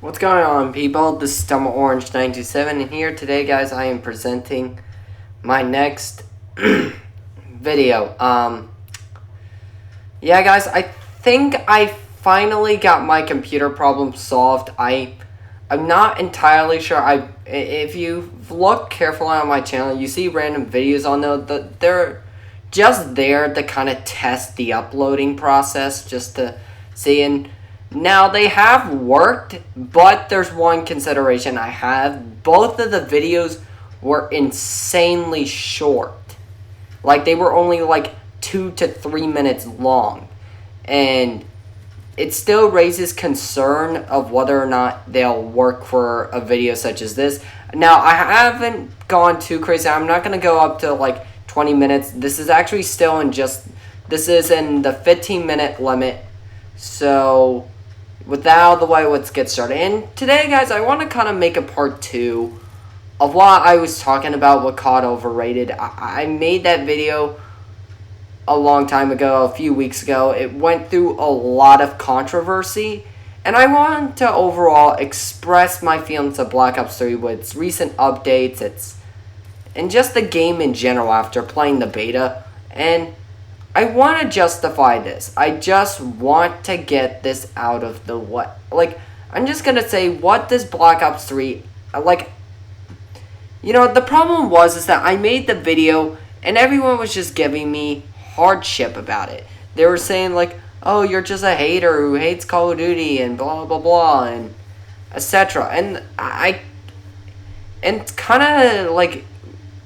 What's going on, people? This is Dumb Orange 927, and here today, guys, I am presenting my next video. Yeah, guys, I think I finally got my computer problem solved. I'm not entirely sure. If you look carefully on my channel, you see random videos on there. They're just there to kind of test the uploading process, just to see. And now they have worked, but there's one consideration I have. Both of the videos were insanely short. Like, they were only like 2 to 3 minutes long. And it still raises concern of whether or not they'll work for a video such as this. Now, I haven't gone too crazy. I'm not going to go up to like 20 minutes. This is actually still in this is in the 15-minute limit. So, with that out of the way, let's get started. And today, guys, I want to kind of make a part 2 of what I was talking about with COD Overrated. I made that video a long time ago, a few weeks ago. It went through a lot of controversy, and I want to overall express my feelings of Black Ops 3 with its recent updates, and just the game in general after playing the beta. And I want to justify this. I just want to get this out of the way. Like, I'm just going to say, what does Black Ops 3, like, you know, the problem is that I made the video, and everyone was just giving me hardship about it. They were saying, like, oh, you're just a hater who hates Call of Duty, and blah, blah, blah, and etc. And it's kind of, like,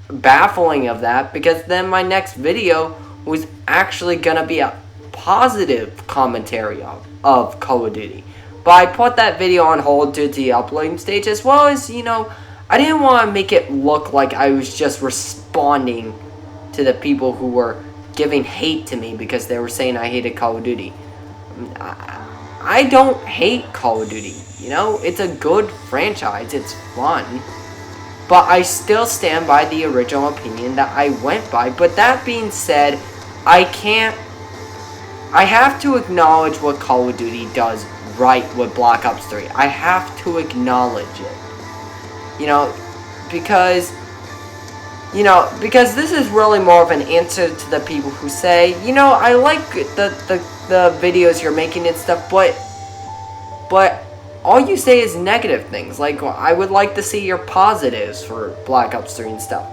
baffling of that, because then my next video was actually going to be a positive commentary of Call of Duty. But I put that video on hold due to the uploading stage, as well as, you know, I didn't want to make it look like I was just responding to the people who were giving hate to me because they were saying I hated Call of Duty. I don't hate Call of Duty, you know? It's a good franchise, it's fun. But I still stand by the original opinion that I went by. But that being said, I have to acknowledge what Call of Duty does right with Black Ops 3. I have to acknowledge it. You know, because this is really more of an answer to the people who say, you know, I like the videos you're making and stuff, but all you say is negative things. Like, I would like to see your positives for Black Ops 3 and stuff.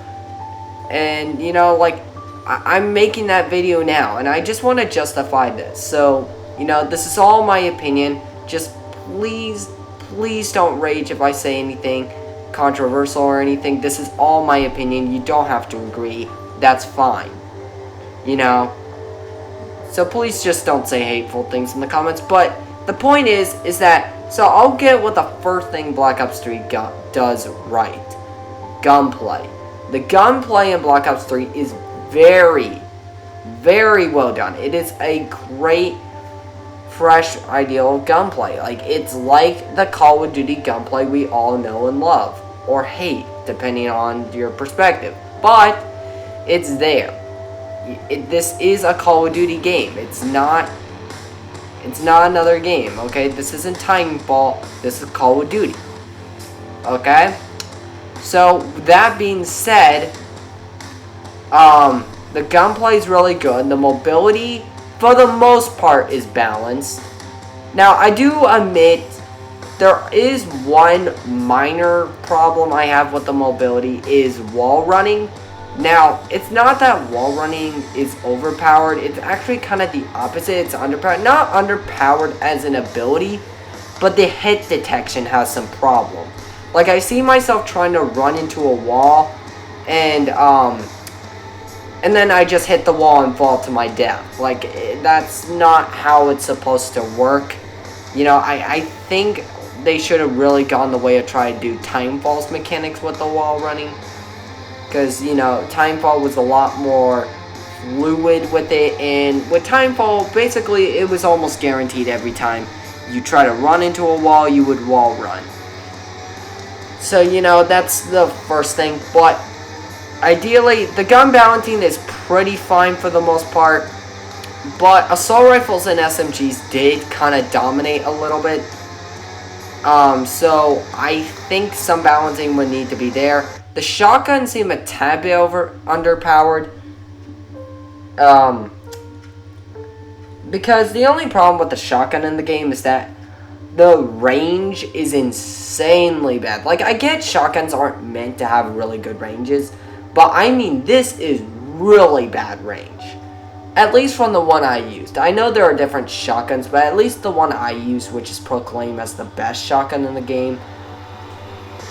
And, you know, like, I'm making that video now, and I just want to justify this. So, you know, this is all my opinion. Just please don't rage if I say anything controversial or anything. This is all my opinion. You don't have to agree. That's fine. You know? So please just don't say hateful things in the comments. But the point is that, so I'll get what the first thing Black Ops 3 does right. Gunplay. The gunplay in Black Ops 3 is very, very well done. It is a great, fresh, ideal gunplay. Like, it's like the Call of Duty gunplay we all know and love. Or hate, depending on your perspective. But, it's there. This is a Call of Duty game. It's not another game, okay? This isn't Titanfall. This is Call of Duty. Okay? So, that being said, the gunplay is really good. The mobility, for the most part, is balanced. Now, I do admit, there is one minor problem I have with the mobility, is wall running. Now, it's not that wall running is overpowered. It's actually kind of the opposite. It's underpowered. Not underpowered as an ability, but the hit detection has some problem. Like, I see myself trying to run into a wall, and then I just hit the wall and fall to my death. Like, that's not how it's supposed to work. You know, I think they should have really gone the way of trying to do Timefall's mechanics with the wall running. Because, you know, Timefall was a lot more fluid with it. And with Timefall, basically, it was almost guaranteed every time you try to run into a wall, you would wall run. So, you know, that's the first thing. But ideally, the gun balancing is pretty fine for the most part. But assault rifles and SMGs did kind of dominate a little bit. So I think some balancing would need to be there. The shotgun seem a tad bit underpowered. Because the only problem with the shotgun in the game is that the range is insanely bad. Like, I get shotguns aren't meant to have really good ranges, but I mean, this is really bad range. At least from the one I used. I know there are different shotguns, but at least the one I used, which is proclaimed as the best shotgun in the game,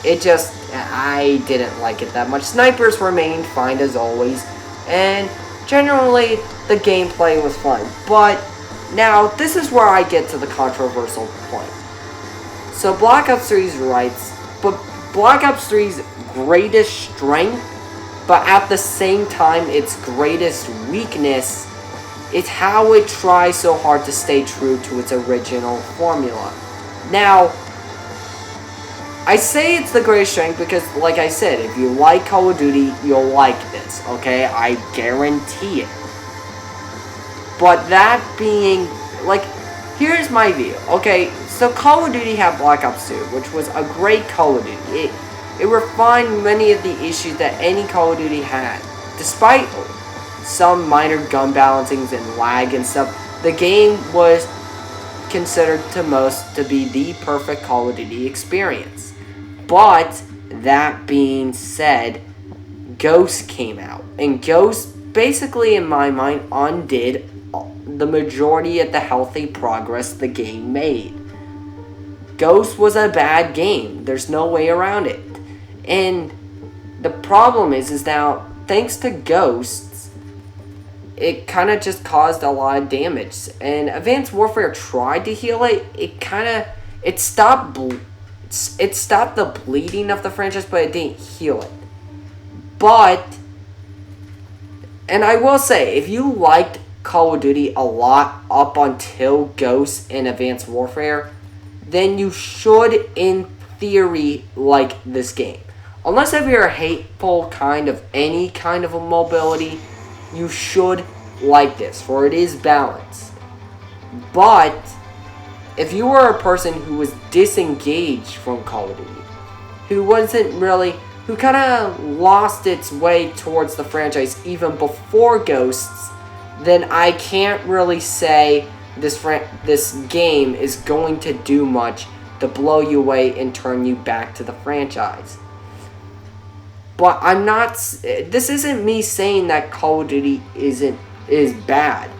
I didn't like it that much. Snipers remained fine as always, and generally, the gameplay was fine. But now, this is where I get to the controversial point. So, Black Ops 3's rights, but Black Ops 3's greatest strength, but at the same time, its greatest weakness is how it tries so hard to stay true to its original formula. Now, I say it's the greatest strength because, like I said, if you like Call of Duty, you'll like this, okay? I guarantee it. But that being, like, here's my view, okay? So Call of Duty had Black Ops 2, which was a great Call of Duty. It refined many of the issues that any Call of Duty had. Despite some minor gun balancings and lag and stuff, the game was considered to most to be the perfect Call of Duty experience. But, that being said, Ghost came out. And Ghost, basically in my mind, undid the majority of the healthy progress the game made. Ghost was a bad game. There's no way around it. And the problem is now, thanks to Ghosts, it kind of just caused a lot of damage. And Advanced Warfare tried to heal it. It stopped the bleeding of the franchise, but it didn't heal it. But, and I will say, if you liked Call of Duty a lot up until Ghosts and Advanced Warfare, then you should, in theory, like this game. Unless if you're a hateful kind of any kind of a mobility, you should like this, for it is balanced. But if you were a person who was disengaged from Call of Duty, who kind of lost its way towards the franchise even before Ghosts, then I can't really say this game is going to do much to blow you away and turn you back to the franchise. But I'm not. This isn't me saying that Call of Duty is bad,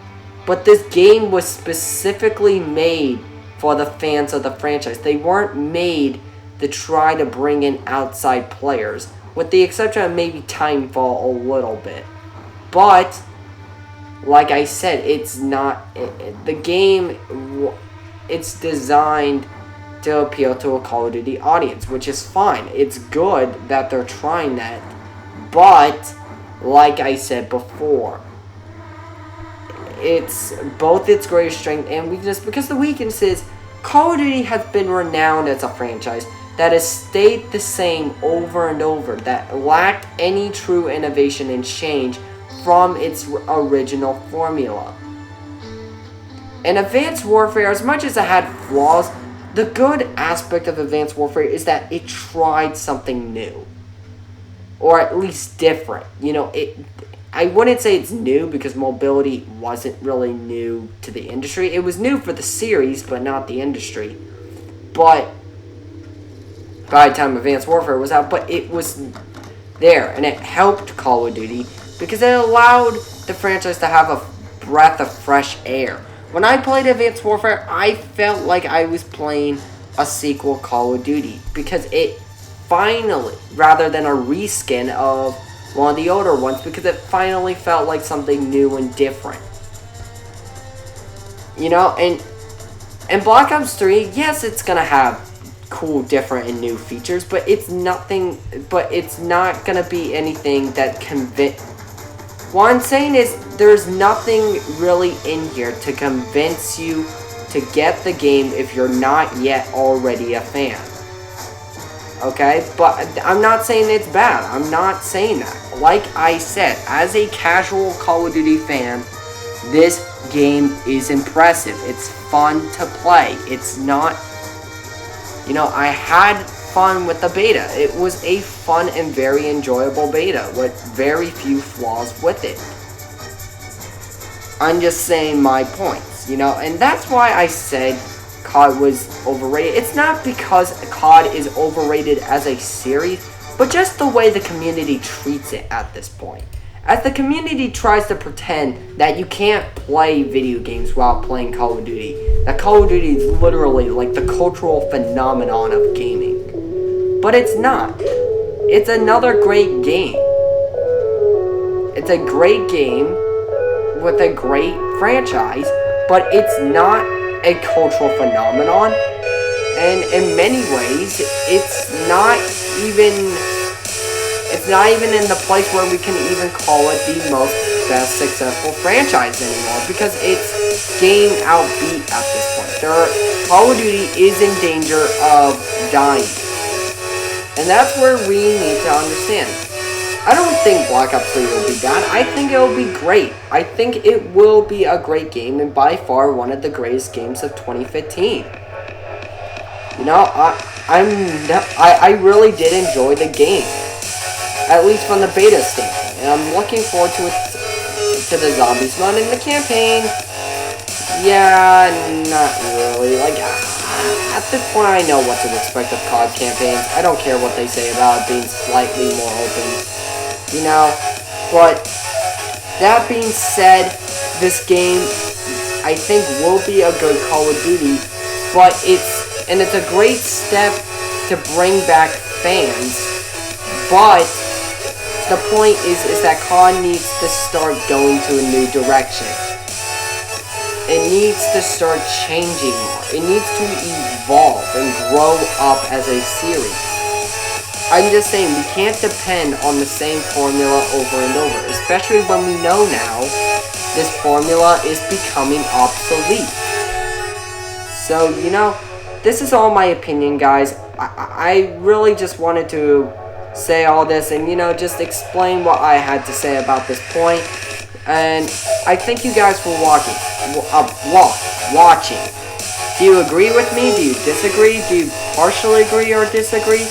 but this game was specifically made for the fans of the franchise. They weren't made to try to bring in outside players, with the exception of maybe Timefall a little bit. But like I said, it's not the game. It's designed to appeal to a Call of Duty audience, which is fine. It's good that they're trying that, but like I said before, it's both its greatest strength and weakness, because the weakness is Call of Duty has been renowned as a franchise that has stayed the same over and over, that lacked any true innovation and change from its original formula. And Advanced Warfare, as much as it had flaws, the good aspect of Advanced Warfare is that it tried something new. Or at least different. You know, I wouldn't say it's new because mobility wasn't really new to the industry. It was new for the series, but not the industry. But by the time Advanced Warfare was out, but it was there, and it helped Call of Duty because it allowed the franchise to have a breath of fresh air. When I played Advanced Warfare, I felt like I was playing a sequel Call of Duty because it finally, rather than a reskin of one of the older ones, because it finally felt like something new and different. You know, and Black Ops 3, yes, it's gonna have cool, different, and new features, but it's not gonna be anything that what I'm saying is, there's nothing really in here to convince you to get the game if you're not yet already a fan. Okay? But I'm not saying it's bad. I'm not saying that. Like I said, as a casual Call of Duty fan, this game is impressive. It's fun to play. It's not You know, I had fun with the beta. It was a fun and very enjoyable beta with very few flaws with it. I'm just saying my points, you know, and that's why I said COD was overrated. It's not because COD is overrated as a series, but just the way the community treats it at this point. As the community tries to pretend that you can't play video games while playing Call of Duty. That Call of Duty is literally like the cultural phenomenon of gaming. But it's not. It's another great game. It's a great game with a great franchise, but it's not a cultural phenomenon, and in many ways it's not even in the place where we can even call it the best successful franchise anymore, because it's game outbeat at this point. Call of Duty is in danger of dying, and that's where we need to understand. I don't think Black Ops 3 will be bad. I think it will be great. I think it will be a great game, and by far one of the greatest games of 2015. You know, I really did enjoy the game, at least from the beta standpoint, and I'm looking forward to the zombies mode and the campaign. Yeah, not really. Like, at this point, I know what to expect of COD campaigns. I don't care what they say about it being slightly more open. You know, but that being said, this game I think will be a good Call of Duty, but it's a great step to bring back fans. But the point is that COD needs to start going to a new direction. It needs to start changing more. It needs to evolve and grow up as a series. I'm just saying, we can't depend on the same formula over and over, especially when we know now this formula is becoming obsolete. So, you know, this is all my opinion, guys. I really just wanted to say all this and, you know, just explain what I had to say about this point. And I thank you guys for watching. Do you agree with me? Do you disagree? Do you partially agree or disagree?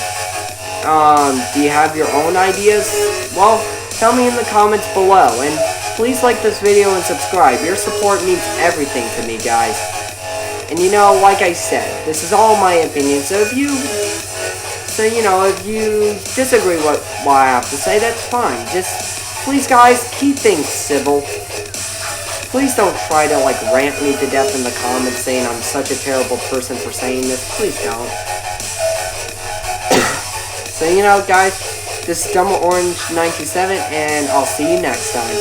Do you have your own ideas? Well, tell me in the comments below, and please like this video and subscribe. Your support means everything to me, guys. And you know, like I said, this is all my opinion, so if you disagree with what I have to say, that's fine. Just, please guys, keep things civil. Please don't try to, like, rant me to death in the comments saying I'm such a terrible person for saying this. Please don't. So, you know, guys, this is Dumb Orange 97, and I'll see you next time.